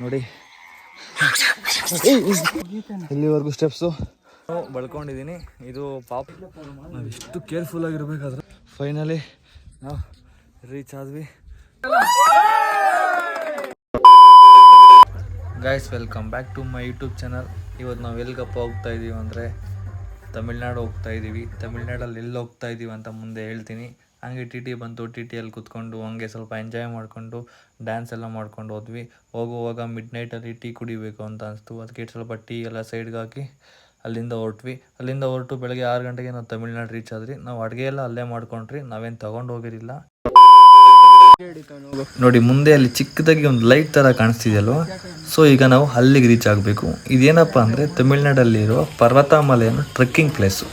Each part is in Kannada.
ನೋಡಿ ಇಲ್ಲಿವರೆಗೂ ಸ್ಟೆಪ್ಸು ಬಳ್ಕೊಂಡಿದ್ದೀನಿ. ಇದು ಪಾಪ ನಾವು ಎಷ್ಟು ಕೇರ್ಫುಲ್ ಆಗಿರ್ಬೇಕಾದ್ರೆ ಫೈನಲಿ ನಾವು ರೀಚ್ ಆದ್ವಿ. Guys, welcome back to my YouTube channel. ಇವತ್ತು ನಾವು ಎಲ್ಲಿಗಪ್ಪ ಹೋಗ್ತಾ ಇದ್ದೀವಿ ಅಂದರೆ ತಮಿಳ್ನಾಡು ಹೋಗ್ತಾ ಇದ್ದೀವಿ. ತಮಿಳ್ನಾಡಲ್ಲಿ ಎಲ್ಲಿ ಹೋಗ್ತಾ ಇದ್ದೀವಿ ಅಂತ ಮುಂದೆ ಹೇಳ್ತೀನಿ. ಹಂಗೆ ಟಿ ಟಿ ಬಂತು. ಟಿ ಟಿಯಲ್ಲಿ ಕೂತ್ಕೊಂಡು ಹಂಗೆ ಸ್ವಲ್ಪ ಎಂಜಾಯ್ ಮಾಡಿಕೊಂಡು ಡ್ಯಾನ್ಸ್ ಎಲ್ಲ ಮಾಡ್ಕೊಂಡು ಹೋದ್ವಿ. ಹೋಗುವಾಗ ಮಿಡ್ ನೈಟಲ್ಲಿ ಟೀ ಕುಡಿಬೇಕು ಅಂತ ಅನಿಸ್ತು. ಅದಕ್ಕೆ ಸ್ವಲ್ಪ ಟೀ ಎಲ್ಲ ಸೈಡ್ಗೆ ಹಾಕಿ ಅಲ್ಲಿಂದ ಹೊರಟ್ವಿ. ಅಲ್ಲಿಂದ ಹೊರಟು ಬೆಳಗ್ಗೆ 6 ಗಂಟೆಗೆ ನಾವು ತಮಿಳ್ನಾಡು ರೀಚ್ ಆದ್ರಿ. ನಾವು ಅಡುಗೆ ಎಲ್ಲ ಅಲ್ಲೇ ಮಾಡ್ಕೊಂಡ್ರಿ, ನಾವೇನು ತೊಗೊಂಡು ಹೋಗಿರಲಿಲ್ಲ. ನೋಡಿ ಮುಂದೆ ಅಲ್ಲಿ ಚಿಕ್ಕದಾಗಿ ಒಂದು ಲೈಟ್ ಥರ ಕಾಣಿಸ್ತಿದೆಯಲ್ವ, ಸೊ ಈಗ ನಾವು ಅಲ್ಲಿಗೆ ರೀಚ್ ಆಗಬೇಕು. ಇದೇನಪ್ಪ ಅಂದರೆ ತಮಿಳ್ನಾಡಲ್ಲಿರೋ ಪರ್ವತಮಲೆಯನ್ನು ಟ್ರೆಕ್ಕಿಂಗ್ ಪ್ಲೇಸು.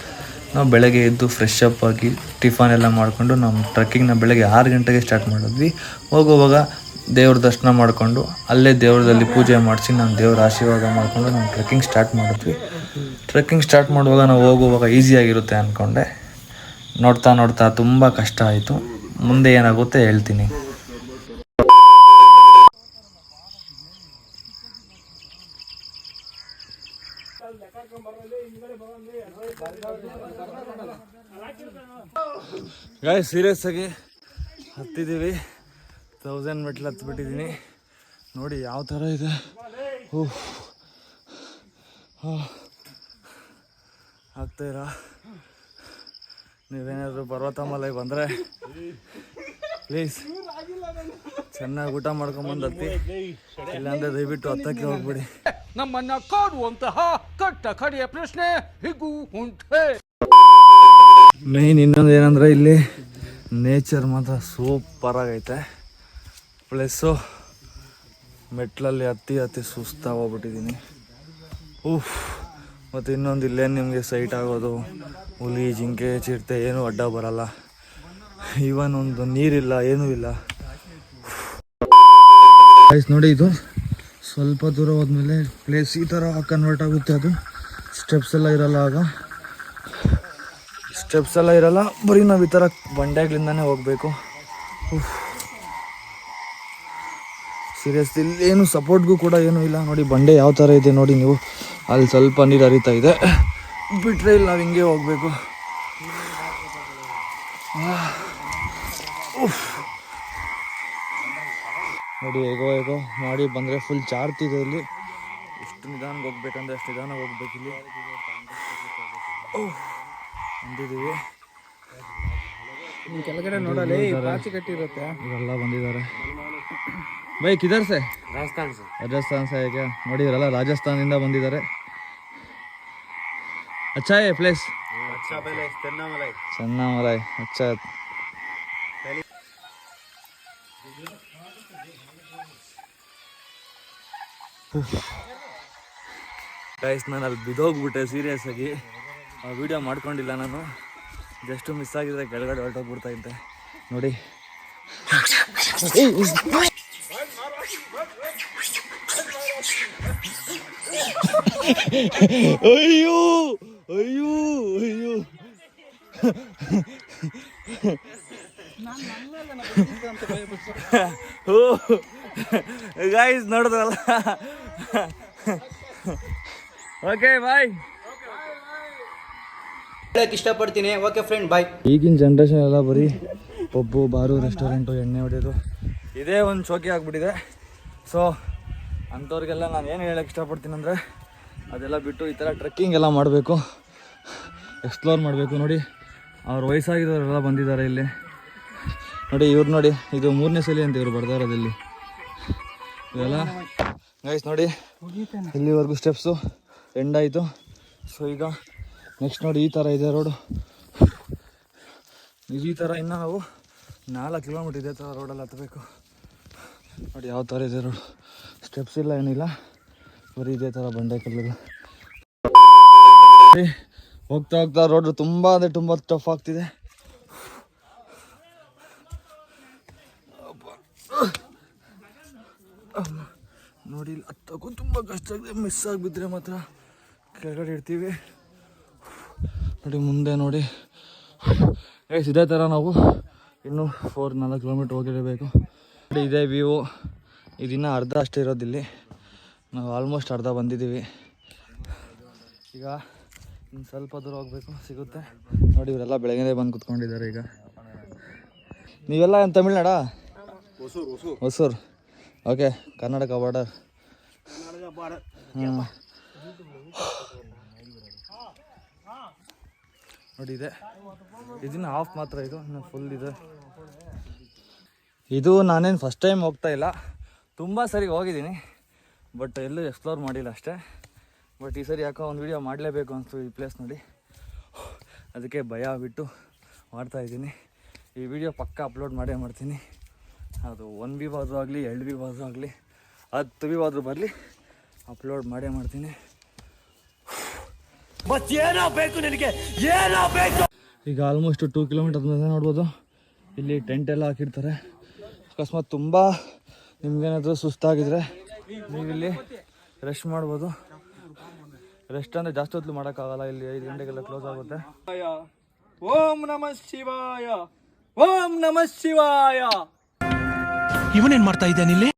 ನಾವು ಬೆಳಗ್ಗೆ ಎದ್ದು ಫ್ರೆಶ್ ಅಪ್ ಆಗಿ ಟಿಫನ್ ಎಲ್ಲ ಮಾಡಿಕೊಂಡು ನಮ್ಮ ಟ್ರೆಕ್ಕಿಂಗ್ನ ಬೆಳಗ್ಗೆ 6 ಗಂಟೆಗೆ ಸ್ಟಾರ್ಟ್ ಮಾಡಿದ್ವಿ. ಹೋಗುವಾಗ ದೇವ್ರ ದರ್ಶನ ಮಾಡಿಕೊಂಡು ಅಲ್ಲೇ ದೇವ್ರದಲ್ಲಿ ಪೂಜೆ ಮಾಡಿಸಿ ನಮ್ಮ ದೇವ್ರ ಆಶೀರ್ವಾದ ಮಾಡಿಕೊಂಡು ನಾವು ಟ್ರೆಕ್ಕಿಂಗ್ ಸ್ಟಾರ್ಟ್ ಮಾಡಿದ್ವಿ. ಟ್ರೆಕ್ಕಿಂಗ್ ಸ್ಟಾರ್ಟ್ ಮಾಡುವಾಗ ನಾವು ಹೋಗುವಾಗ ಈಸಿಯಾಗಿರುತ್ತೆ ಅಂದ್ಕೊಂಡೆ. ನೋಡ್ತಾ ನೋಡ್ತಾ ತುಂಬ ಕಷ್ಟ ಆಯಿತು. ಮುಂದೆ ಏನಾಗುತ್ತೆ ಹೇಳ್ತೀನಿ. ಗಾಯ್ಸ್, ಸೀರಿಯಸ್ ಆಗಿ ಹತ್ತಿದ್ದೀವಿ. 1000 ಮೆಟ್ಲು ಹತ್ಬಿಟ್ಟಿದ್ದೀನಿ. ನೋಡಿ ಯಾವ ಥರ ಇದೆ. ಆಗ್ತಾಯಿರ. ನೀವೇನಾದರೂ ಪರ್ವತಮಲೆಗೆ ಬಂದರೆ ಪ್ಲೀಸ್ ಚೆನ್ನಾಗಿ ಊಟ ಮಾಡ್ಕೊಂಬಂದು ಹತ್ತಿ, ಇಲ್ಲಾಂದರೆ ದಯವಿಟ್ಟು ಹತ್ತಕ್ಕೆ ಹೋಗ್ಬಿಡಿ. ನಮ್ಮನ್ನ ಕಾಡುವಂತಹ ಕಟ್ಟ ಕಡೆಯ ಪ್ರಶ್ನೆ ಹೀಗೂ ಉಂಟೆ. ಮೇಯ್ನ್ ಇನ್ನೊಂದು ಏನಂದರೆ ಇಲ್ಲಿ ನೇಚರ್ ಮಾತ್ರ ಸೂಪರ್ ಆಗೈತೆ. ಪ್ಲಸ್ಸು ಮೆಟ್ಲಲ್ಲಿ ಹತ್ತಿ ಸುಸ್ತಾಗೋಗ್ಬಿಟ್ಟಿದ್ದೀನಿ. ಮತ್ತು ಇನ್ನೊಂದು ಇಲ್ಲೇನು ನಿಮಗೆ ಸೈಟ್ ಆಗೋದು ಹುಲಿ, ಜಿಂಕೆ, ಚಿರತೆ ಏನೂ ಅಡ್ಡ ಬರಲ್ಲ. ಈವನ್ ಒಂದು ನೀರಿಲ್ಲ, ಏನೂ ಇಲ್ಲ. ನೋಡಿ, ಇದು ಸ್ವಲ್ಪ ದೂರ ಹೋದ್ಮೇಲೆ ಪ್ಲೇಸ್ ಈ ಥರ ಕನ್ವರ್ಟ್ ಆಗುತ್ತೆ. ಅದು ಸ್ಟೆಪ್ಸ್ ಎಲ್ಲ ಇರಲ್ಲ. ಆಗ ಸ್ಟೆಪ್ಸ್ ಎಲ್ಲ ಇರಲ್ಲ, ಬರೀ ನಾವು ಈ ಥರ ಬಂಡೆಗಳಿಂದನೇ ಹೋಗಬೇಕು. ಸೀರಿಯಸ್ಲಿ ಇಲ್ಲೇನು ಸಪೋರ್ಟ್ಗೂ ಕೂಡ ಏನೂ ಇಲ್ಲ. ನೋಡಿ ಬಂಡೆ ಯಾವ ಥರ ಇದೆ ನೋಡಿ ನೀವು. ಅಲ್ಲಿ ಸ್ವಲ್ಪ ನೀರು ಹರಿತಾ ಇದೆ, ಬಿಟ್ಟರೆ ಇಲ್ಲಿ ನಾವು ಹಿಂಗೆ ಹೋಗಬೇಕು. ನೋಡಿ ಹೇಗೋ ಮಾಡಿ ಬಂದರೆ ಫುಲ್ ಜಾರ್ತಿದೆ ಇಲ್ಲಿ. ಎಷ್ಟು ನಿಧಾನಕ್ಕೆ ಹೋಗ್ಬೇಕಂದ್ರೆ ಅಷ್ಟು ನಿಧಾನಕ್ಕೆ ಹೋಗ್ಬೇಕು. ಇಲ್ಲಿ ಬಂದಿದ್ದೀವಿ. ಕೆಳಗಡೆ ನೋಡಲಿ ಪಾಚಿ ಕಟ್ಟಿರುತ್ತೆ. ಇವರೆಲ್ಲ ಬಂದಿದ್ದಾರೆ. ಬೈ ಕಿಧರ್ ಸೆ? ರಾಜಸ್ಥಾನ್ ಸೆ ಹೇಗೆ ನೋಡಿ, ಇವರೆಲ್ಲ ರಾಜಸ್ಥಾನದಿಂದ ಬಂದಿದ್ದಾರೆ. अच्छा है प्लेस? अच्छा प्लेस, चन्नामलाई अच्छा. ಗೈಸ್, ನಾನು ಅಲ್ಲಿ ಬಿದ್ದೋಗ್ಬಿಟ್ಟೆ ಸೀರಿಯಸ್ ಆಗಿ. ಆ ವಿಡಿಯೋ ಮಾಡ್ಕೊಂಡಿಲ್ಲ ನಾನು. ಜಸ್ಟ್ ಮಿಸ್ ಆಗಿದ್ರೆ ಕೆಳಗಡೆ ಹೊರಟೋಗ್ಬಿಡ್ತಾ ಇದ್ದೆ. ನೋಡಿ ಅಯ್ಯೋ ಅಯ್ಯೋ ಅಯ್ಯೋ ಗೈಸ್, ನೋಡಿದ್ರಲ್ಲ. Okay bye. ಇಷ್ಟಪಡ್ತೀನಿ. Okay friend, bye. ಈಗಿನ ಜನ್ರೇಷನ್ ಎಲ್ಲ ಬರೀ ಪಬ್ಬು, ಬಾರು, ರೆಸ್ಟೋರೆಂಟು, ಎಣ್ಣೆ ಹೊಡೆಯೋದು ಇದೇ ಒಂದು ಶೋಕಿ ಆಗಿಬಿಟ್ಟಿದೆ. ಸೊ ಅಂಥವ್ರಿಗೆಲ್ಲ ನಾನು ಏನು ಹೇಳೋಕ್ಕೆ ಇಷ್ಟಪಡ್ತೀನಿ ಅಂದರೆ ಅದೆಲ್ಲ ಬಿಟ್ಟು ಈ ಥರ ಟ್ರೆಕ್ಕಿಂಗ್ ಎಲ್ಲ ಮಾಡಬೇಕು, ಎಕ್ಸ್ಪ್ಲೋರ್ ಮಾಡಬೇಕು. ನೋಡಿ ಅವ್ರ ವಯಸ್ಸಾಗಿದ್ದವರೆಲ್ಲ ಬಂದಿದ್ದಾರೆ ಇಲ್ಲಿ. ನೋಡಿ ಇವ್ರು ನೋಡಿ, ಇದು 3ನೇ ಸಲ ಅಂತ ಇವ್ರು ಬರ್ತಾ ಇರೋದಿಲ್ಲಿ. ಇವೆಲ್ಲ ಗೈಸ್ ನೋಡಿ, ಇಲ್ಲಿವರೆಗೂ ಸ್ಟೆಪ್ಸು ಎಂಡ್ ಆಯಿತು. ಸೊ ಈಗ ನೆಕ್ಸ್ಟ್ ನೋಡಿ ಈ ಥರ ಇದೆ ರೋಡು. ಈ ಥರ ಇನ್ನು ನಾವು 4 ಕಿಲೋಮೀಟ್ರ್ ಇದೇ ಥರ ರೋಡಲ್ಲಿ ಹತ್ತಬೇಕು. ನೋಡಿ ಯಾವ ಥರ ಇದೆ ರೋಡು. ಸ್ಟೆಪ್ಸ್ ಇಲ್ಲ, ಏನಿಲ್ಲ, ಬರೀ ಇದೇ ಥರ ಬಂಡೆ ಕಲ್ಲು. ಹೋಗ್ತಾ ಹೋಗ್ತಾ ರೋಡ್ ತುಂಬ ಅಂದರೆ ತುಂಬ ಟಫ್ ಆಗ್ತಿದೆ. ನೋಡಿ ಇಲ್ಲಿ ಹತ್ತಕ್ಕೂ ತುಂಬ ಕಷ್ಟ ಆಗಿದೆ. ಮಿಸ್ ಆಗಿಬಿಟ್ರೆ ಮಾತ್ರ ಕೆಳಗಡೆ ಇರ್ತೀವಿ. ನೋಡಿ ಮುಂದೆ ನೋಡಿ ಗೈಸ್, ಇದೇ ಥರ ನಾವು ಇನ್ನೂ 4-4 ಕಿಲೋಮೀಟ್ರ್ ಹೋಗಿರಬೇಕು. ನೋಡಿ ಇದೇ ವ್ಯೂ. ಇದನ್ನು ಅರ್ಧ ಅಷ್ಟೇ ಇರೋದಿಲ್ಲಿ. ನಾವು ಆಲ್ಮೋಸ್ಟ್ ಅರ್ಧ ಬಂದಿದ್ದೀವಿ. ಈಗ ಇನ್ನು ಸ್ವಲ್ಪ ದೂರ ಹೋಗಬೇಕು, ಸಿಗುತ್ತೆ ನೋಡಿ. ಇವರೆಲ್ಲ ಬೆಳಗ್ಗೆ ಬಂದು ಕುತ್ಕೊಂಡಿದ್ದಾರೆ. ಈಗ ನೀವೆಲ್ಲ ಏನು ತಮಿಳ್ನಾಡಾ? ಹೊಸೂರು. Okay, Karnataka border. ಹಾಂ ನೋಡಿ ಇದೆ. ಇದನ್ನು ಹಾಫ್ ಮಾತ್ರ, ಇದು ಇನ್ನು ಫುಲ್ ಇದೆ. ಇದು ನಾನೇನು ಫಸ್ಟ್ ಟೈಮ್ ಹೋಗ್ತಾ ಇಲ್ಲ, ತುಂಬ ಸರಿ ಹೋಗಿದ್ದೀನಿ, ಬಟ್ ಎಲ್ಲೂ ಎಕ್ಸ್ಪ್ಲೋರ್ ಮಾಡಿಲ್ಲ ಅಷ್ಟೇ. ಬಟ್ ಈ ಸರಿ ಯಾಕೋ ಒಂದು ವೀಡಿಯೋ ಮಾಡಲೇಬೇಕು ಅನಿಸ್ತು ಈ ಪ್ಲೇಸ್ ನೋಡಿ, ಅದಕ್ಕೆ ಭಯ ಬಿಟ್ಟು ಮಾಡ್ತಾಯಿದ್ದೀನಿ. ಈ ವಿಡಿಯೋ ಪಕ್ಕ ಅಪ್ಲೋಡ್ ಮಾಡೇ ಮಾಡ್ತೀನಿ. ಅದು 1 ವ್ಯೂ ಆದರೂ ಆಗಲಿ, 2 ವ್ಯೂ ಆದರೂ ಆಗಲಿ, 10 ವ್ಯೂ ಆದರೂ ಬರಲಿ, ಅಪ್ಲೋಡ್ ಮಾಡೇ ಮಾಡ್ತೀನಿ. ಈಗ ಆಲ್ಮೋಸ್ಟ್ 2 ಕಿಲೋಮೀಟರ್ ಮೇಲೆ ನೋಡ್ಬೋದು, ಇಲ್ಲಿ ಟೆಂಟ್ ಎಲ್ಲ ಹಾಕಿರ್ತಾರೆ. ಅಕಸ್ಮಾತ್ ತುಂಬ ನಿಮ್ಗೇನಾದರೂ ಸುಸ್ತಾಗಿದ್ರೆ ನೀವಿಲ್ಲಿ ರೆಸ್ಟ್ ಮಾಡ್ಬೋದು. ರೆಸ್ಟ್ ಅಂದರೆ ಜಾಸ್ತಿ ಹೊತ್ತು ಮಾಡೋಕ್ಕಾಗಲ್ಲ, ಇಲ್ಲಿ 5 ಗಂಟೆಗೆಲ್ಲ ಕ್ಲೋಸ್ ಆಗುತ್ತೆ. ಓಂ ನಮಃ ಶಿವಾಯ, ಓಂ ನಮಃ ಶಿವಾಯ. ಇವನೇನ್ ಮಾಡ್ತಾ ಇದ್ದಾನೆ ಇಲ್ಲಿ?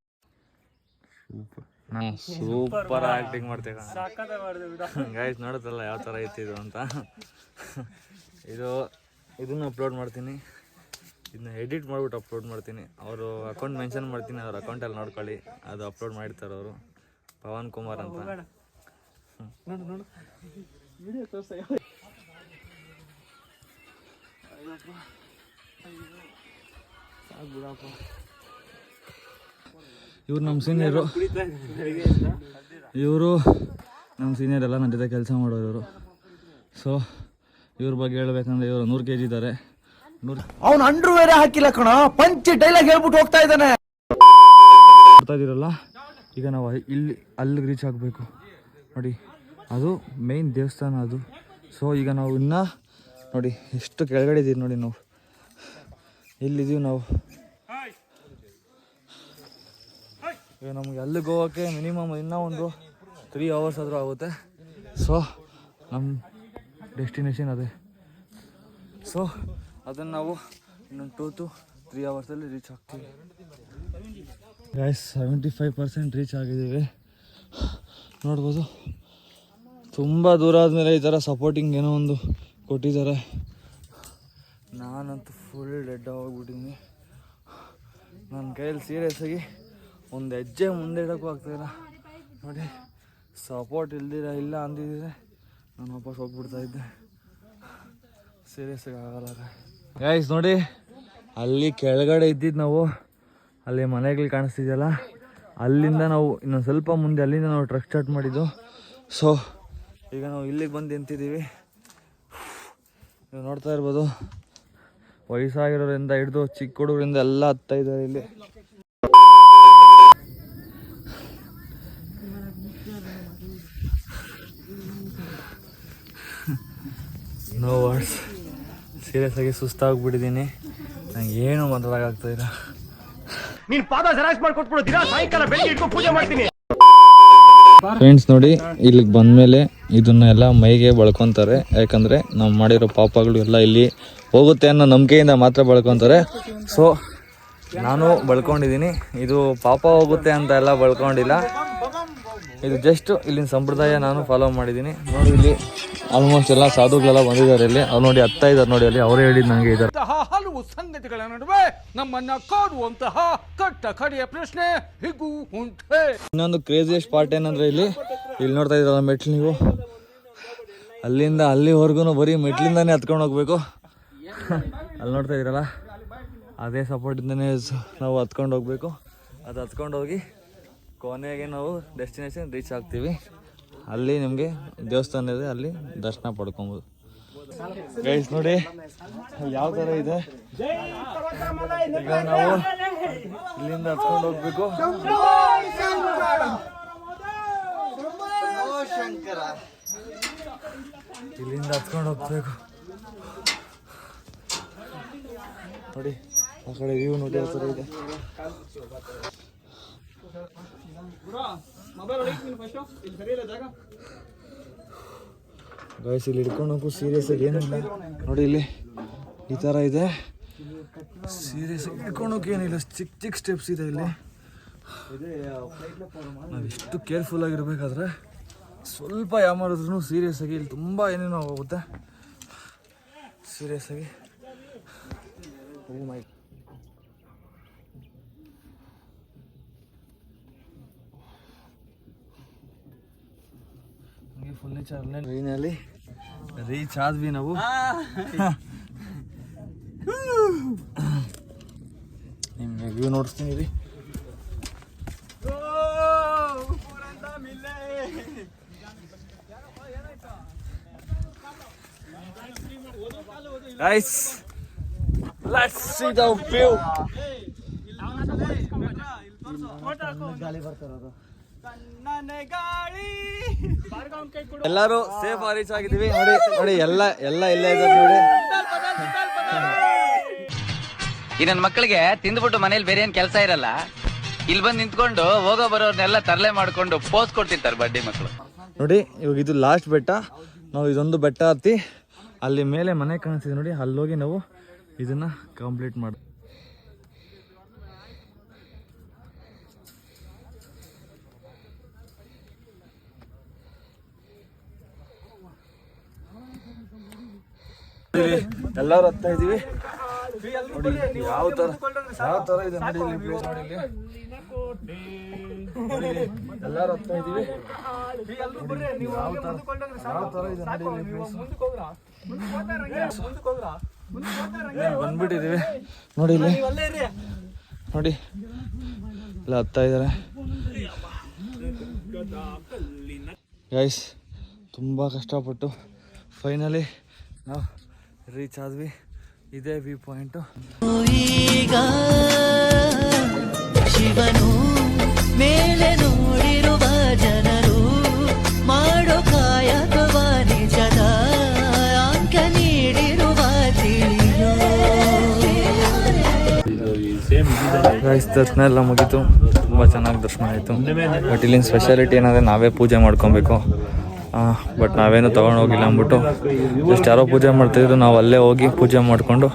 ಸೂಪರ್ ಆಕ್ಟಿಂಗ್ ಮಾಡ್ತೇವೆ ಗೈಸ್, ನೋಡುತ್ತಲ್ಲ ಯಾವ ಥರ ಐತಿ ಇದು ಅಂತ. ಇದನ್ನು ಅಪ್ಲೋಡ್ ಮಾಡ್ತೀನಿ, ಇದನ್ನ ಎಡಿಟ್ ಮಾಡಿಬಿಟ್ಟು ಅಪ್ಲೋಡ್ ಮಾಡ್ತೀನಿ. ಅವರು ಅಕೌಂಟ್ ಮೆನ್ಷನ್ ಮಾಡ್ತೀನಿ, ಅವ್ರ ಅಕೌಂಟಲ್ಲಿ ನೋಡ್ಕೊಳ್ಳಿ, ಅದು ಅಪ್ಲೋಡ್ ಮಾಡಿರ್ತಾರೆ ಅವರು, ಪವನ್ ಕುಮಾರ್ ಅಂತ. ಇವ್ರು ನಮ್ಮ ಸೀನಿಯರು, ಇವರು ನಮ್ಮ ಸೀನಿಯರ್ ಎಲ್ಲ ನನ್ನ ಜೊತೆ ಕೆಲಸ ಮಾಡೋರು ಇವರು. ಸೊ ಇವ್ರ ಬಗ್ಗೆ ಹೇಳ್ಬೇಕಂದ್ರೆ ಇವರು 100 kg ಇದ್ದಾರೆ. ಅವನು ಅಂಡ್ರು ಬೇರೆ ಹಾಕಿಲ್ಲ ಕಣ, ಪಂಚ್ ಡೈಲಾಗ್ ಹೇಳ್ಬಿಟ್ಟು ಹೋಗ್ತಾ ಇದ್ದಾನೆ. ಬರ್ತಾ ಇದ್ದೀರಲ್ಲ, ಈಗ ನಾವು ಅಲ್ಲಿಗೆ ರೀಚ್ ಆಗಬೇಕು ನೋಡಿ. ಅದು ಮೇಯ್ನ್ ದೇವಸ್ಥಾನ ಅದು. ಸೊ ಈಗ ನಾವು ಇನ್ನೂ ನೋಡಿ ಎಷ್ಟು ಕೆಳಗಡೆ ಇದ್ದೀವಿ ನೋಡಿ, ನಾವು ಎಲ್ಲಿದ್ದೀವಿ ನಾವು. ಈಗ ನಮಗೆ ಅಲ್ಲಿಗೆ ಹೋಗೋಕ್ಕೆ ಮಿನಿಮಮ್ ಇನ್ನೂ ಒಂದು 3 hours ಆದರೂ ಆಗುತ್ತೆ. ಸೊ ನಮ್ಮ ಡೆಸ್ಟಿನೇಷನ್ ಅದೇ. ಸೊ ಅದನ್ನು ನಾವು ಇನ್ನೊಂದು 2 to 3 hours ರೀಚ್ ಆಗ್ತೀವಿ. ಗೈಸ್ 75% ರೀಚ್ ಆಗಿದ್ದೀವಿ ನೋಡ್ಬೋದು. ತುಂಬ ದೂರ ಆದಮೇಲೆ ಈ ಥರ ಸಪೋರ್ಟಿಂಗ್ ಏನೋ ಒಂದು ಕೊಟ್ಟಿದ್ದಾರೆ. ನಾನಂತೂ ಫುಲ್ ಡೆಡ್ ಹೋಗ್ಬಿಟ್ಟಿದ್ದೀನಿ. ನನ್ನ ಕೈಯಲ್ಲಿ ಸೀರಿಯಸ್ಸಾಗಿ ಒಂದು ಹೆಜ್ಜೆ ಮುಂದೆ ಇಡೋಕ್ಕೂ ಆಗ್ತಾಯಿಲ್ಲ ನೋಡಿ. ಸಪೋರ್ಟ್ ಇಲ್ಲ ಅಂದಿದ್ದರೆ ನಾನು ವಾಪಸ್ ಹೋಗ್ಬಿಡ್ತಾಯಿದ್ದೆ. ಸೀರಿಯಸ್ಸಾಗಿ ಆಗಲ್ಲ ಗೈಸ್. ನೋಡಿ ಅಲ್ಲಿ ಕೆಳಗಡೆ ಇದ್ದಿದ್ದು ನಾವು, ಅಲ್ಲಿ ಮನೆಗಳು ಕಾಣಿಸ್ತಿದೆಯಲ್ಲ, ಅಲ್ಲಿಂದ ನಾವು ಇನ್ನೊಂದು ಸ್ವಲ್ಪ ಮುಂದೆ ಅಲ್ಲಿಂದ ನಾವು ಟ್ರೆಕ್ ಸ್ಟಾರ್ಟ್ ಮಾಡಿದ್ದು. ಸೊ ಈಗ ನಾವು ಇಲ್ಲಿಗೆ ಬಂದು ನಿಂತಿದ್ದೀವಿ. ನೀವು ನೋಡ್ತಾ ಇರ್ಬೋದು, ವಯಸ್ಸಾಗಿರೋರಿಂದ ಹಿಡಿದು ಚಿಕ್ಕ ಹುಡುಗರಿಂದ ಎಲ್ಲ ಹತ್ತಾ ಇದ್ದಾರೆ ಇಲ್ಲಿ. No words. ಸೀರಿಯಸ್ಸಾಗಿ ಸುಸ್ತಾಗ್ಬಿಟ್ಟಿದ್ದೀನಿ, ನಂಗೆ ಏನು ಮಾತಾಡೋಕ್ಕಾಗ್ತಾಯಿಲ್ಲ. ನೀನ್ ಪಾದ ಜೆರಾಕ್ಸ್ ಮಾಡಿ ಕೊಟ್ಬಿಡ್ತೀರಾ, ಸಾಯಂಕಾಲ ಬೆಳಿಗ್ಗೆ ಇಟ್ಕೊಂಡು ಪೂಜೆ ಮಾಡ್ತೀನಿ. ಫ್ರೆಂಡ್ಸ್ ನೋಡಿ, ಇಲ್ಲಿಗೆ ಬಂದಮೇಲೆ ಇದನ್ನೆಲ್ಲ ಮೈಗೆ ಬಳ್ಕೊತಾರೆ. ಯಾಕಂದರೆ ನಾವು ಮಾಡಿರೋ ಪಾಪಗಳು ಎಲ್ಲ ಇಲ್ಲಿ ಹೋಗುತ್ತೆ ಅನ್ನೋ ನಂಬಿಕೆಯಿಂದ ಮಾತ್ರ ಬಳ್ಕೊತಾರೆ. ಸೊ ನಾನು ಬಳ್ಕೊಂಡಿದ್ದೀನಿ. ಇದು ಪಾಪ ಹೋಗುತ್ತೆ ಅಂತ ಎಲ್ಲ ಬಳ್ಕೊಂಡಿಲ್ಲ, ಇದು ಜಸ್ಟ್ ಇಲ್ಲಿನ ಸಂಪ್ರದಾಯ ನಾನು ಫಾಲೋ ಮಾಡಿದ್ದೀನಿ. ನೋಡಿ ಇಲ್ಲಿ ಆಲ್ಮೋಸ್ಟ್ ಎಲ್ಲ ಸಾಧುಗಳೆಲ್ಲ ಬಂದಿದ್ದಾರೆ. ಇಲ್ಲಿ ಅವ್ರು ನೋಡಿ ಹತ್ತಾ ಇದ್ದಾರೆ ನೋಡಿ, ಅಲ್ಲಿ ಅವರೇ ಹೇಳಿದ್ದು ನನಗೆ ಇದ್ದಾರೆ. ಹಲವು ಸಂಗತಿಗಳ ನಡುವೆ ನಮ್ಮನ್ನ ಕಾಡುವಂತಹ ಕಟ್ಟ ಕಡೆಯ ಪ್ರಶ್ನೆ ಹೀಗೂ ಉಂಟೆ. ಇನ್ನೊಂದು ಕ್ರೇಜಿಯಸ್ಟ್ ಪಾರ್ಟ್ ಏನಂದ್ರೆ ಇಲ್ಲಿ ನೋಡ್ತಾ ಇದ್ದೀರಲ್ಲ ಮೆಟ್ಲು, ನೀವು ಅಲ್ಲಿಂದ ಅಲ್ಲಿವರೆಗೂ ಬರೀ ಮೆಟ್ಲಿಂದಾನೇ ಹತ್ಕೊಂಡು ಹೋಗ್ಬೇಕು. ಅಲ್ಲಿ ನೋಡ್ತಾ ಇದ್ದೀರಲ್ಲ, ಅದೇ ಸಪೋರ್ಟಿಂದನೇ ನಾವು ಹತ್ಕೊಂಡು ಹೋಗ್ಬೇಕು. ಅದು ಹತ್ಕೊಂಡು ಹೋಗಿ ಕೊನೆಗೆ ನಾವು ಡೆಸ್ಟಿನೇಷನ್ ರೀಚ್ ಆಗ್ತೀವಿ. ಅಲ್ಲಿ ನಿಮಗೆ ದೇವಸ್ಥಾನ ಇದೆ, ಅಲ್ಲಿ ದರ್ಶನ ಪಡ್ಕೊಬೋದು. ಗೈಸ್ ನೋಡಿ ಯಾವ ಥರ ಇದೆ. ಈಗ ನಾವು ಇಲ್ಲಿಂದ ಹತ್ಕೊಂಡು ಹೋಗ್ಬೇಕು. ಇಲ್ಲಿಂದ ಹತ್ಕೊಂಡು ಹೋಗ್ಬೇಕು ನೋಡಿ. ಆ ಕಡೆ ವ್ಯೂ ನೋಡಿ ಯಾವ ಥರ ಇದೆ. ಗೈಸ್ ಇಲ್ಲಿ ಹಿಡ್ಕೊಂಡು ಸೀರಿಯಸ್ ಆಗಿ ಏನಿಲ್ಲ ನೋಡಿ, ಇಲ್ಲಿ ಈ ಥರ ಇದೆ. ಸೀರಿಯಸ್ ಆಗಿ ಹಿಡ್ಕೊಳಕ್ಕೆ ಏನಿಲ್ಲ, ಚಿಕ್ಕ ಚಿಕ್ಕ ಸ್ಟೆಪ್ಸ್ ಇದೆ ಇಲ್ಲಿ. ನಾವೆಷ್ಟು ಕೇರ್ಫುಲ್ ಆಗಿರ್ಬೇಕಾದ್ರೆ ಸ್ವಲ್ಪ ಯಾಮಾರಿದ್ರೂ ಸೀರಿಯಸ್ ಆಗಿ ಇಲ್ಲಿ ತುಂಬ ಏನೇನೋ ಹೋಗುತ್ತೆ ಸೀರಿಯಸ್ ಆಗಿ. ಹಂಗೆ ಫುಲ್ ಟ್ರೈನಲ್ಲಿ ರೀಚ್ ಆದ್ವಿ ನಾವು. ನಿಮ್ಗೆ ವ್ಯೂ ನೋಡಿಸ್ತೀನಿ ರೀ. Guys, let's see the view. ಎಲ್ಲರೂ ಸೇಫ್ ಆಗಿ ರೀಚ್ ಆಗಿದ್ದೀವಿ. ನೋಡಿ ನೋಡಿ ಎಲ್ಲ ಇಲ್ಲೇ ಇದ್ದಾರೆ ನೋಡಿ. ಈ ನನ್ನ ಮಕ್ಕಳಿಗೆ ತಿಂದ್ಬಿಟ್ಟು ಮನೇಲಿ ಬೇರೆ ಏನ್ ಕೆಲಸ ಇರಲ್ಲ, ಇಲ್ಲಿ ಬಂದು ನಿಂತ್ಕೊಂಡು ಹೋಗೋ ಬರೋರ್ನೆಲ್ಲ ತರಲೆ ಮಾಡ್ಕೊಂಡು ಪೋಸ್ ಕೊಡ್ತಿರ್ತಾರೆ ಬಡ್ಡಿ ಮಕ್ಕಳು. ನೋಡಿ ಇವಾಗ ಇದು ಲಾಸ್ಟ್ ಬೆಟ್ಟ. ನಾವು ಇದೊಂದು ಬೆಟ್ಟ ಹತ್ತಿ ಅಲ್ಲಿ ಮೇಲೆ ಮನೆ ಕಾಣಿಸ್ತಿದೆ ನೋಡಿ, ಅಲ್ಲೋಗಿ ನಾವು ಇದನ್ನ ಕಂಪ್ಲೀಟ್ ಮಾಡಿ. ಎಲ್ಲರೂ ಹತ್ತಾ ಇದೀವಿ ನೋಡಿ. ಯಾವ ತರ ಇದೆ ನೋಡಿ ಇಲ್ಲಿ ಪ್ಲೇಸ್. ನೋಡಿ ಇಲ್ಲಿ ಎಲ್ಲರೂ ಹತ್ತಾ ಇದೀವಿ. ಯಾವ ತರ ಇದೆ ನೋಡಿ ಇಲ್ಲಿ ಪ್ಲೇಸ್. ಬಂದ್ಬಿಟ್ಟಿದೀವಿ ನೋಡಿ ಇಲ್ಲಿ. ನೋಡಿ ಎಲ್ಲ ಹತ್ತಾ ಇದಾರೆ ಗೈಸ್. ತುಂಬ ಕಷ್ಟಪಟ್ಟು ಫೈನಲಿ ನಾವು ರೀಚ್ ಆದ್ವಿ. ಇದೇ ವ್ಯೂ ಪಾಯಿಂಟು. ಈಗ ಶಿವನು ಮೇಲೆ ನೋಡಿರುವ ಜನರು ಮಾಡೋ ಕಾಯಕವ ನಿಜದ ಅಂಕ ನೀಡಿರುವ ತಿಳಿಯೋ. ಗೈಸ್ ದರ್ಶನ ಎಲ್ಲ ಮುಗೀತು, ತುಂಬ ಚೆನ್ನಾಗಿ ದರ್ಶನ ಆಯಿತು. ಬಟ್ ಇಲ್ಲಿನ ಸ್ಪೆಷಾಲಿಟಿ ಏನಂದರೆ ನಾವೇ ಪೂಜೆ ಮಾಡ್ಕೊಬೇಕು. ಬಟ್ ನಾವೇನು ತೊಗೊಂಡೋಗಿಲ್ಲ ಅಂದ್ಬಿಟ್ಟು ಜಸ್ಟ್ ಯಾರೋ ಪೂಜೆ ಮಾಡ್ತಾಯಿದ್ರು, ನಾವು ಅಲ್ಲೇ ಹೋಗಿ ಪೂಜೆ ಮಾಡಿಕೊಂಡು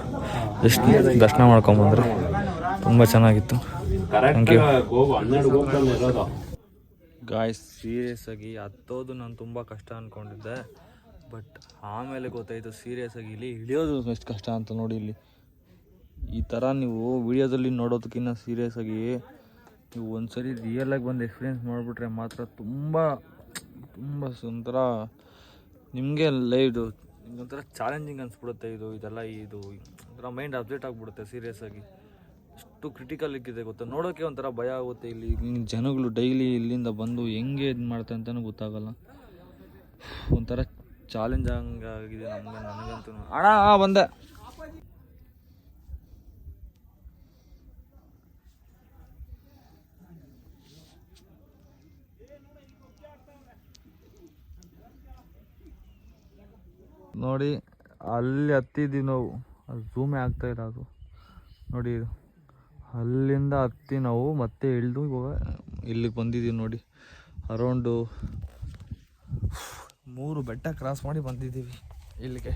ಜಸ್ಟ್ ದರ್ಶನ ಮಾಡ್ಕೊಂಬಂದ್ರೆ ತುಂಬ ಚೆನ್ನಾಗಿತ್ತು. Thank you guys. ಸೀರಿಯಸ್ ಆಗಿ ಹತ್ತೋದು ನಾನು ತುಂಬ ಕಷ್ಟ ಅಂದ್ಕೊಂಡಿದ್ದೆ, ಬಟ್ ಆಮೇಲೆ ಗೊತ್ತಾಯಿತು ಸೀರಿಯಸ್ ಆಗಿ ಇಲ್ಲಿ ಇಳಿಯೋದು ಎಷ್ಟು ಕಷ್ಟ ಅಂತ. ನೋಡಿ ಇಲ್ಲಿ ಈ ಥರ ನೀವು ವಿಡಿಯೋದಲ್ಲಿ ನೋಡೋದಕ್ಕಿಂತ ಸೀರಿಯಸ್ ಆಗಿ ನೀವು ಒಂದ್ಸರಿ ರಿಯಲಾಗಿ ಬಂದು ಎಕ್ಸ್ಪೀರಿಯೆನ್ಸ್ ಮಾಡಿಬಿಟ್ರೆ ಮಾತ್ರ ತುಂಬ ಒಂಥರ ನಿಮಗೆ ಲೈವ್ ಒಂಥರ ಚಾಲೆಂಜಿಂಗ್ ಅನಿಸ್ಬಿಡುತ್ತೆ. ಇದೆಲ್ಲ ಒಂಥರ ಮೈಂಡ್ ಅಪ್ಡೇಟ್ ಆಗಿಬಿಡುತ್ತೆ ಸೀರಿಯಸ್ ಆಗಿ. ಅಷ್ಟು ಕ್ರಿಟಿಕಲ್ ಇಕ್ಕಿದೆ ಗೊತ್ತಾ. ನೋಡೋಕ್ಕೆ ಒಂಥರ ಭಯ ಆಗುತ್ತೆ. ಇಲ್ಲಿ ಜನಗಳು ಡೈಲಿ ಇಲ್ಲಿಂದ ಬಂದು ಹೆಂಗೆ ಇದು ಮಾಡ್ತಾರೆ ಅಂತಲೂ ಗೊತ್ತಾಗಲ್ಲ. ಒಂಥರ ಚಾಲೆಂಜ್ ಹಂಗಾಗಿದೆ ನನಗಂತೂ. ಅಣ್ಣ ಬಂದೆ. ನೋಡಿ ಅಲ್ಲಿ ಹತ್ತಿದ್ದೀವಿ ನಾವು. ಅದು ಝೂಮೇ ಆಗ್ತಾ ಇಲ್ಲ ಅದು. ನೋಡಿ ಇದು ಅಲ್ಲಿಂದ ಹತ್ತಿ ನಾವು ಮತ್ತೆ ಇಳಿದು ಇವಾಗ ಇಲ್ಲಿಗೆ ಬಂದಿದ್ದೀವಿ ನೋಡಿ. ಅರೌಂಡು 3 ಬೆಟ್ಟ ಕ್ರಾಸ್ ಮಾಡಿ ಬಂದಿದ್ದೀವಿ ಇಲ್ಲಿಗೆ.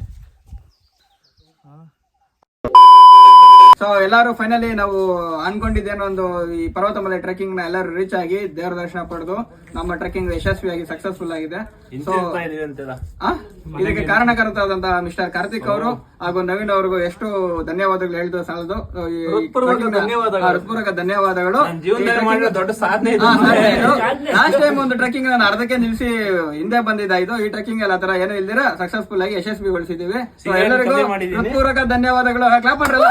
ಸೊ ಎಲ್ಲರೂ ಫೈನಲಿ ನಾವು ಅನ್ಕೊಂಡಿದ್ದೇನೋ ಒಂದು ಈ ಪರ್ವತಮಲೆ ಟ್ರೆಕ್ಕಿಂಗ್ ನ ಎಲ್ಲರೂ ರೀಚ್ ಆಗಿ ದೇವರ ದರ್ಶನ ಪಡೆದು ನಮ್ಮ ಟ್ರೆಕ್ಕಿಂಗ್ ಯಶಸ್ವಿಯಾಗಿ ಸಕ್ಸಸ್ಫುಲ್ ಆಗಿದೆ. ಸೊ ಇದಕ್ಕೆ ಕಾರಣಕರ್ತರಾದಂತಹ ಮಿಸ್ಟರ್ ಕಾರ್ತಿಕ್ ಅವರು ಹಾಗೂ ನವೀನ್ ಅವ್ರಿಗೂ ಎಷ್ಟು ಧನ್ಯವಾದಗಳು ಹೇಳಿದ್ರು ಸಾಲದು. ಹೃತ್ಪೂರ್ವಕ ಧನ್ಯವಾದಗಳು. ಲಾಸ್ಟ್ ಟೈಮ್ ಒಂದು ಟ್ರೆಕ್ಕಿಂಗ್ ನಾನು ಅರ್ಧಕ್ಕೆ ನಿಲ್ಲಿಸಿ ಹಿಂದೆ ಬಂದಿದ್ದಾಯ್ತು. ಈ ಟ್ರೆಕ್ಕಿಂಗ್ ಎಲ್ಲ ತರ ಏನೂ ಇಲ್ದಿರ ಸಕ್ಸಸ್ಫುಲ್ ಆಗಿ ಯಶಸ್ವಿಗೊಳಿಸಿದೀವಿ. ಸೊ ಎಲ್ಲರಿಗೂ ಹೃತ್ಪೂರ್ವಕ ಧನ್ಯವಾದಗಳು. ಕ್ಲಾಪ್ ಮಾಡ್ರಲ್ಲ.